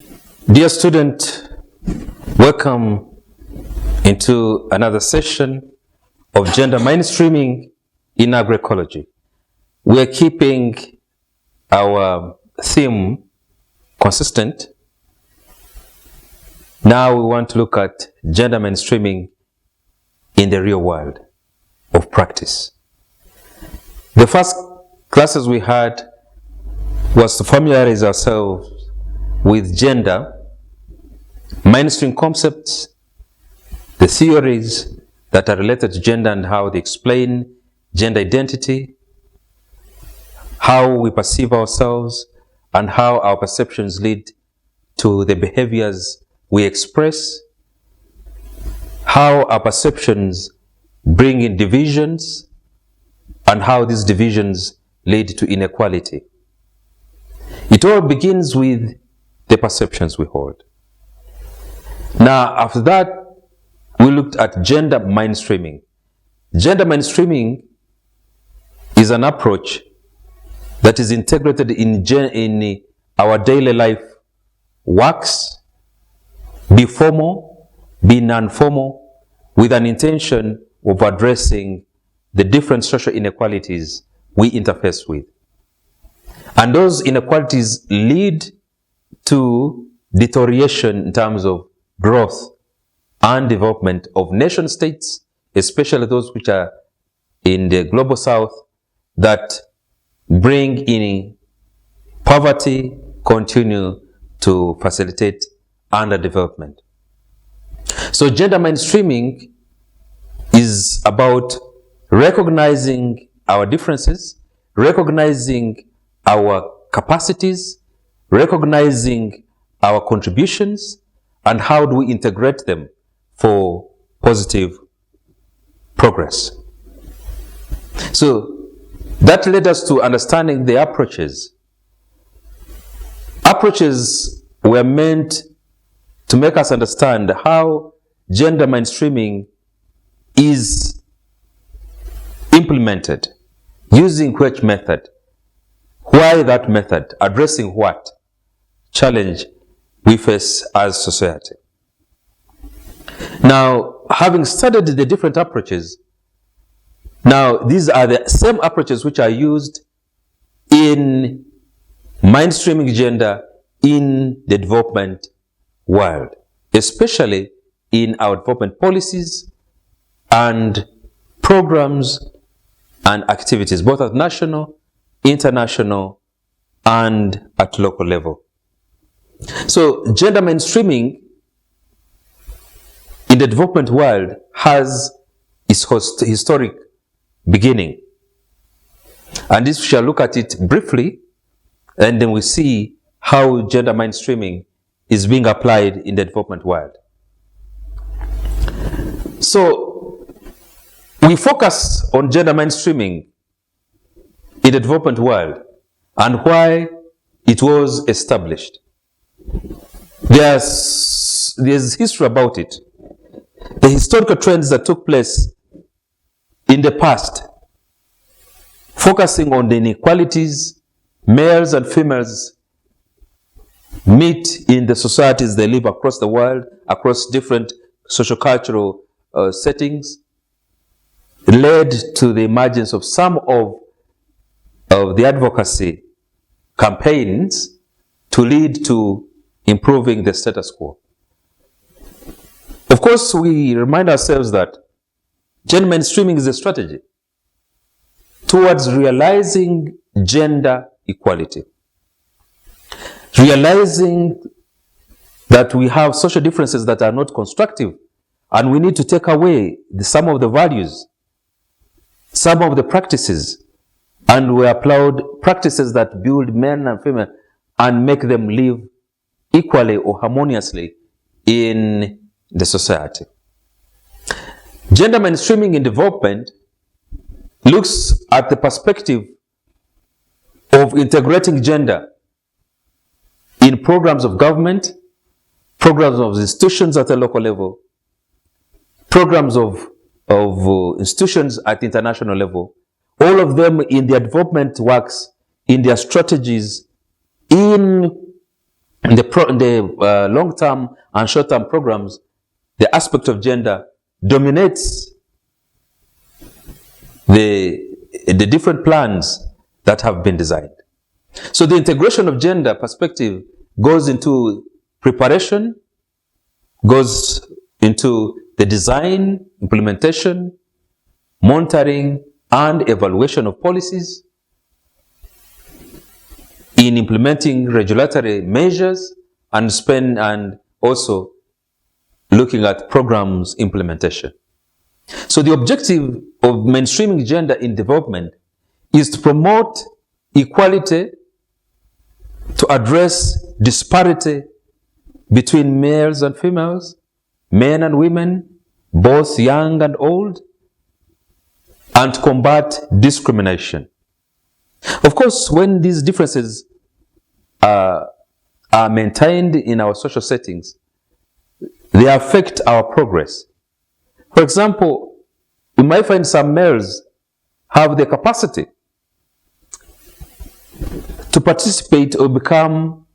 Dear student, welcome into another session of gender mainstreaming in agroecology. We are keeping our theme consistent. Now we want to look at gender mainstreaming in the real world of practice. The first classes we had was to familiarize ourselves with gender, mainstream concepts, the theories that are related to gender and how they explain gender identity, how we perceive ourselves, and how our perceptions lead to the behaviors we express, how our perceptions bring in divisions, and how these divisions lead to inequality. It all begins with the perceptions we hold. Now, after that, we looked at gender mainstreaming. Gender mainstreaming is an approach that is integrated in our daily life works, be formal, be non-formal, with an intention of addressing the different social inequalities we interface with. And those inequalities lead to deterioration in terms of growth and development of nation states, especially those which are in the global south, that bring in poverty, continue to facilitate underdevelopment. So gender mainstreaming is about recognizing our differences, recognizing our capacities, recognizing our contributions, and how do we integrate them for positive progress. So that led us to understanding the approaches. Approaches were meant to make us understand how gender mainstreaming is implemented, using which method, why that method, addressing what challenge we face as society. Now, having studied the different approaches, now these are the same approaches which are used in mainstreaming gender in the development world, especially in our development policies and programs and activities, both at national, international, and at local level. So gender mainstreaming in the development world has its historic beginning. And this we shall look at it briefly, and then we see how gender mainstreaming is being applied in the development world. So we focus on gender mainstreaming in the development world and why it was established. There's history about it. The historical trends that took place in the past, focusing on the inequalities males and females meet in the societies they live across the world, across different sociocultural settings, led to the emergence of some of the advocacy campaigns to lead to improving the status quo. Of course, we remind ourselves that gender mainstreaming is a strategy towards realizing gender equality, realizing that we have social differences that are not constructive, and we need to take away some of the values, some of the practices, and we applaud practices that build men and women and make them live equally or harmoniously in the society. Gender mainstreaming in development looks at the perspective of integrating gender in programs of government, programs of institutions at a local level, programs of institutions at international level, all of them in their development works, in their strategies, in in the long-term and short-term programs, the aspect of gender dominates the different plans that have been designed. So the integration of gender perspective goes into preparation, goes into the design, implementation, monitoring, and evaluation of policies, in implementing regulatory measures, and also looking at programs implementation. So the objective of mainstreaming gender in development is to promote equality, to address disparity between males and females, men and women, both young and old, and to combat discrimination. Of course, when these differences are maintained in our social settings, they affect our progress. For example, you might find some males have the capacity to participate or become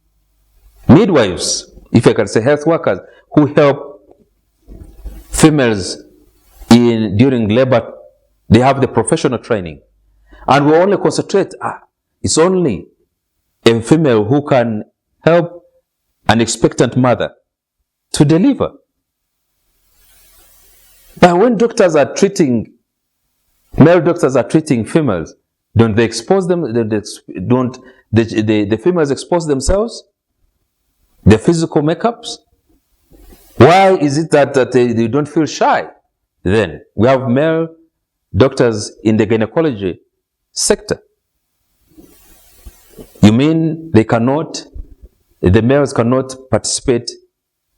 midwives, if I can say health workers, who help females during labor. They have the professional training. And we only concentrate, it's only a female who can help an expectant mother to deliver. But when doctors are treating, male doctors are treating females, don't they expose them? Don't the females expose themselves? Their physical makeups? Why is it that they don't feel shy? Then we have male doctors in the gynecology sector. You mean the males cannot participate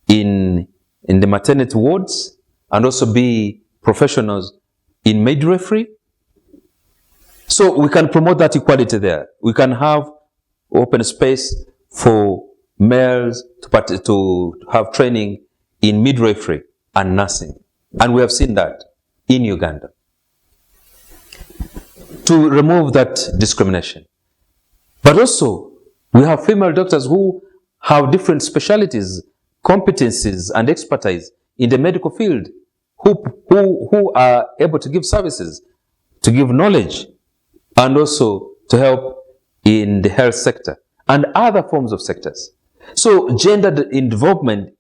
in the maternity wards and also be professionals in midwifery? So we can promote that equality there. We can have open space for males to have training in midwifery and nursing. And we have seen that in Uganda, to remove that discrimination. But also, we have female doctors who have different specialties, competencies, and expertise in the medical field, who are able to give services, to give knowledge, and also to help in the health sector and other forms of sectors. So gender in development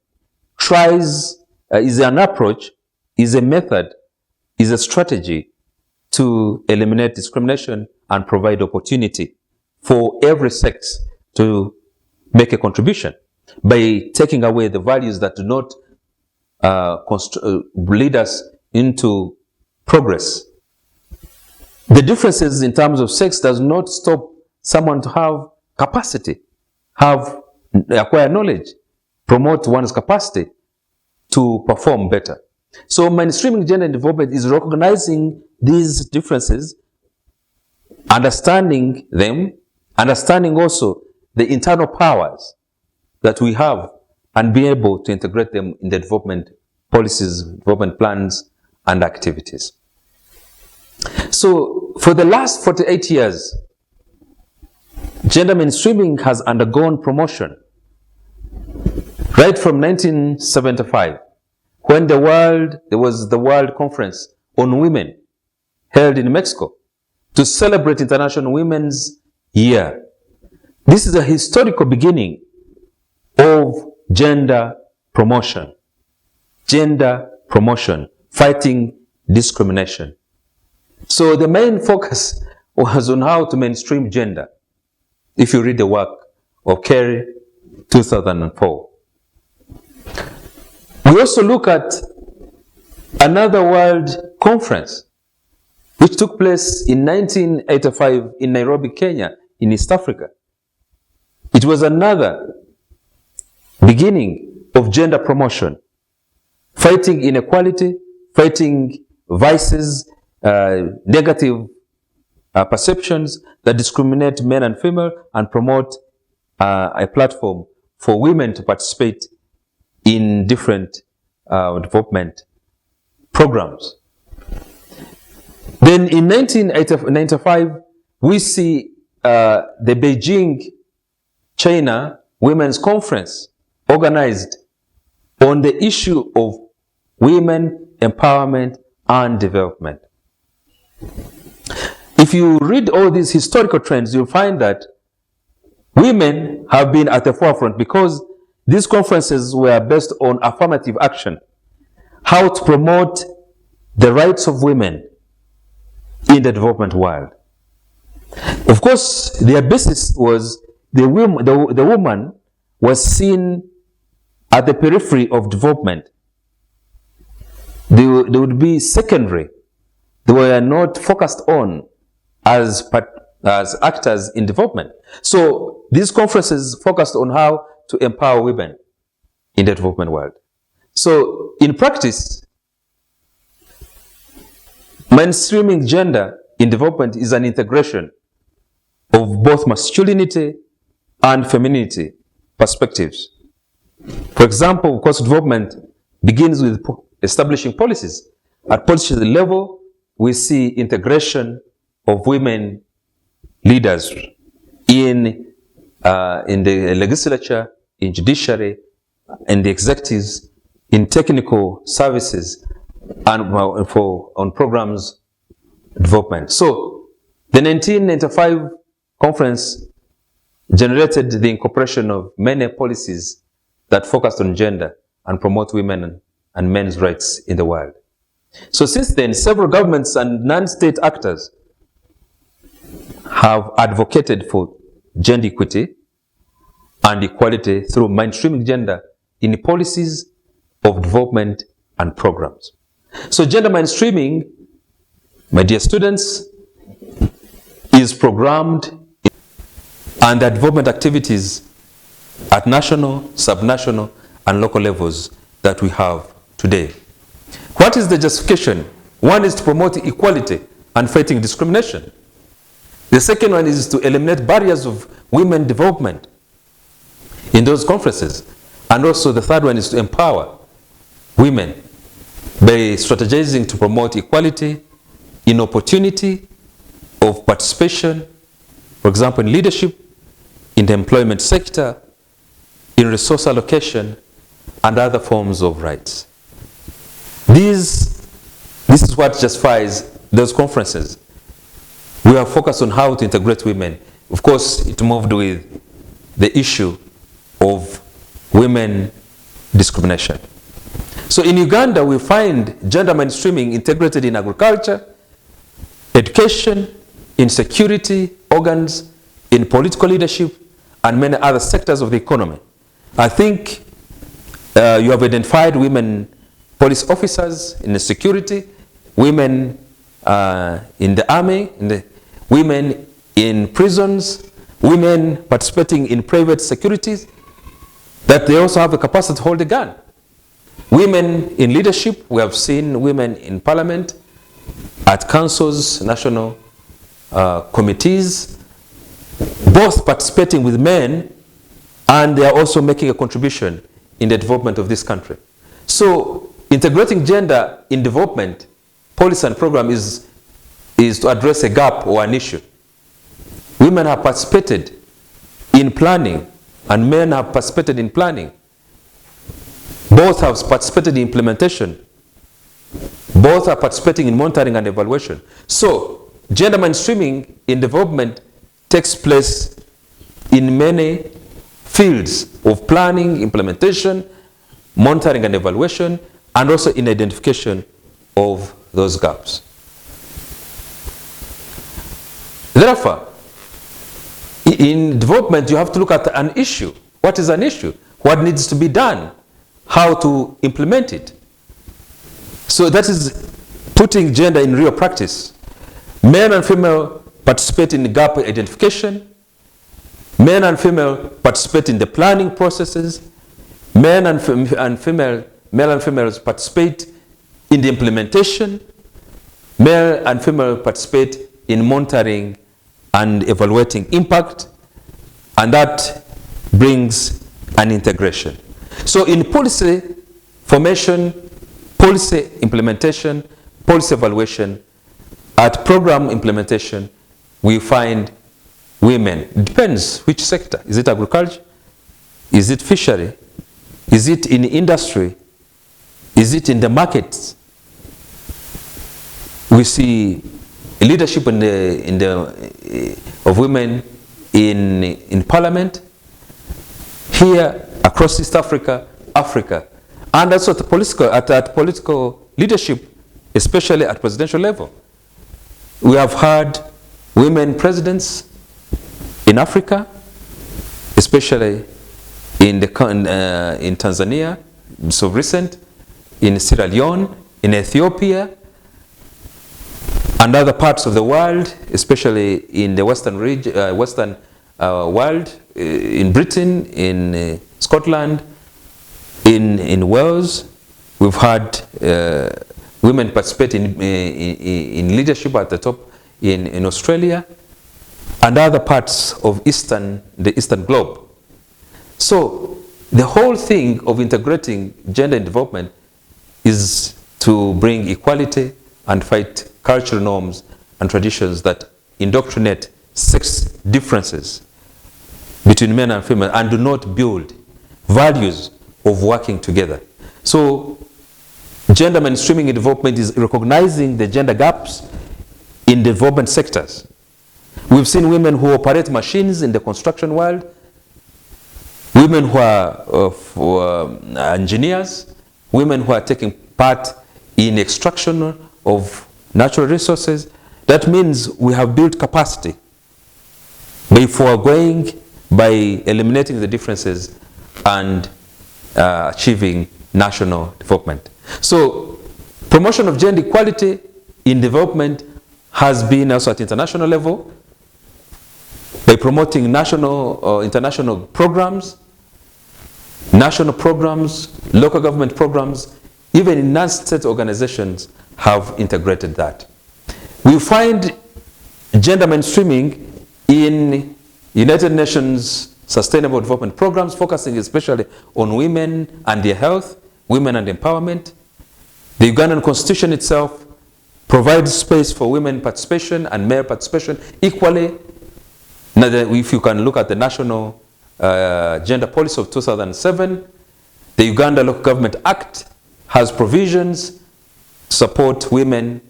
is an approach, is a method, is a strategy to eliminate discrimination and provide opportunity for every sex to make a contribution by taking away the values that do not lead us into progress. The differences in terms of sex does not stop someone to have capacity, acquire knowledge, promote one's capacity to perform better. So mainstreaming gender development is recognizing these differences, understanding them, understanding also the internal powers that we have, and being able to integrate them in the development policies, development plans, and activities. So for the last 48 years, gender mainstreaming has undergone promotion. Right from 1975, when there was the World Conference on Women held in Mexico to celebrate International Women's Year. This is a historical beginning of gender promotion, fighting discrimination. So the main focus was on how to mainstream gender, if you read the work of Kerry, 2004. We also look at another world conference which took place in 1985 in Nairobi, Kenya, in East Africa. It was another beginning of gender promotion, fighting inequality, fighting vices, negative perceptions that discriminate men and female, and promote a platform for women to participate in different development programs. Then in 1995, we see the Beijing, China Women's Conference organized on the issue of women empowerment and development. If you read all these historical trends, you'll find that women have been at the forefront because these conferences were based on affirmative action, how to promote the rights of women in the development world. Of course, their basis was the woman was seen at the periphery of development. They would be secondary. They were not focused on as actors in development. So these conferences focused on how to empower women in the development world. So in practice, mainstreaming gender in development is an integration of both masculinity and femininity perspectives. For example, of course, development begins with establishing policies. At policy level, we see integration of women leaders in the legislature, in judiciary, in the executives, in technical services, and on programs development. So the 1995 conference generated the incorporation of many policies that focused on gender and promote women and men's rights in the world. So since then, several governments and non-state actors have advocated for gender equity and equality through mainstreaming gender in policies of development and programs. So gender mainstreaming, my dear students, is programmed and the development activities at national, subnational, and local levels that we have today. What is the justification? One is to promote equality and fighting discrimination. The second one is to eliminate barriers of women development in those conferences. And also the third one is to empower women by strategizing to promote equality in opportunity of participation, for example, in leadership, in the employment sector, in resource allocation, and other forms of rights. This is what justifies those conferences. We are focused on how to integrate women. Of course, it moved with the issue of women discrimination. So in Uganda, we find gender mainstreaming integrated in agriculture, education, in security organs, in political leadership, and many other sectors of the economy. I think you have identified women police officers in the security, women in the army, women in prisons, women participating in private securities, that they also have the capacity to hold a gun. Women in leadership, we have seen women in parliament, at councils, national committees, both participating with men, and they are also making a contribution in the development of this country. So integrating gender in development policy and program is to address a gap or an issue. Women have participated in planning and men have participated in planning. Both have participated in implementation. Both are participating in monitoring and evaluation. So gender mainstreaming in development takes place in many fields of planning, implementation, monitoring and evaluation, and also in identification of those gaps. Therefore, in development, you have to look at an issue. What is an issue? What needs to be done? How to implement it? So that is putting gender in real practice. Men and female participate in the gap identification. Men and female participate in the planning processes. Male and females participate in the implementation. Male and female participate in monitoring and evaluating impact, and that brings an integration. So in policy formation, policy implementation, policy evaluation, at program implementation, we find women. It depends which sector. Is it agriculture? Is it fishery? Is it in industry? Is it in the markets? We see leadership of women in parliament, here across East Africa, Africa, and also at political leadership, especially at presidential level. We have had women presidents in Africa, especially in Tanzania, so recent, in Sierra Leone, in Ethiopia, and other parts of the world, especially in the Western world, in Britain, in Scotland, in Wales. We've had women participate in leadership at the top in Australia and other parts of the Eastern globe. So the whole thing of integrating gender in development is to bring equality and fight cultural norms and traditions that indoctrinate sex differences between men and women and do not build values of working together. So gender mainstreaming in development is recognizing the gender gaps in development sectors. We've seen women who operate machines in the construction world, women who are engineers, women who are taking part in extraction of natural resources. That means we have built capacity by eliminating the differences and achieving national development. So promotion of gender equality in development has been also at international level by promoting national or international programs, local government programs, even in non-state organizations have integrated that. We find gender mainstreaming in United Nations Sustainable Development Programs, focusing especially on women and their health, women and empowerment. The Ugandan Constitution itself provides space for women participation and male participation equally. Now, if you can look at the National Gender Policy of 2007, the Uganda Local Government Act has provisions to support women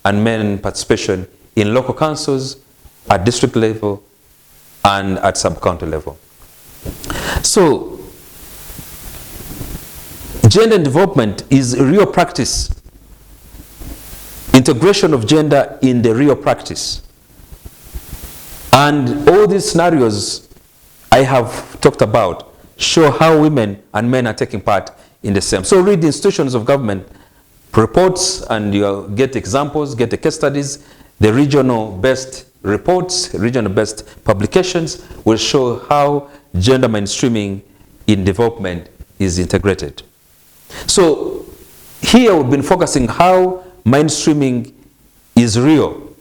and men participation in local councils at district level and at sub-county level. So, gender development is a real practice. Integration of gender in the real practice. And all these scenarios I have talked about show how women and men are taking part in the same. So read the institutions of government reports and you get examples, get the case studies. The regional-based reports, regional-based publications will show how gender mainstreaming in development is integrated. So here we've been focusing how mainstreaming is real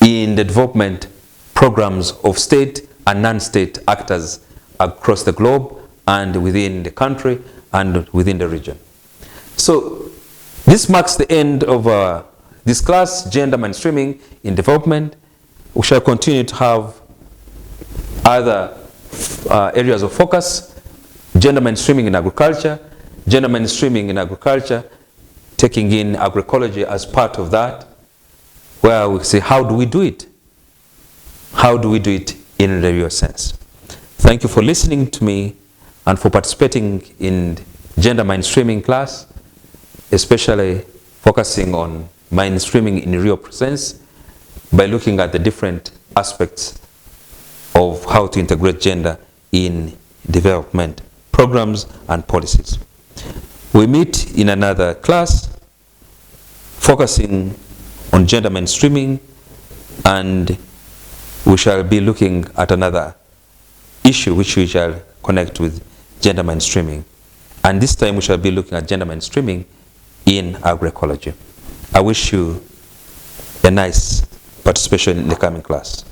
in the development programs of state and non-state actors across the globe and within the country and within the region. So this marks the end of this class, Gender Mainstreaming in Development. We shall continue to have other areas of focus, gender mainstreaming in agriculture, taking in agroecology as part of that, where we say, how do we do it? How do we do it in the real sense? Thank you for listening to me and for participating in gender mainstreaming class, especially focusing on mainstreaming in real sense by looking at the different aspects of how to integrate gender in development programs and policies. We meet in another class focusing on gender mainstreaming, and we shall be looking at another issue which we shall connect with gender mainstreaming. And this time we shall be looking at gender mainstreaming in agroecology. I wish you a nice participation in the coming class.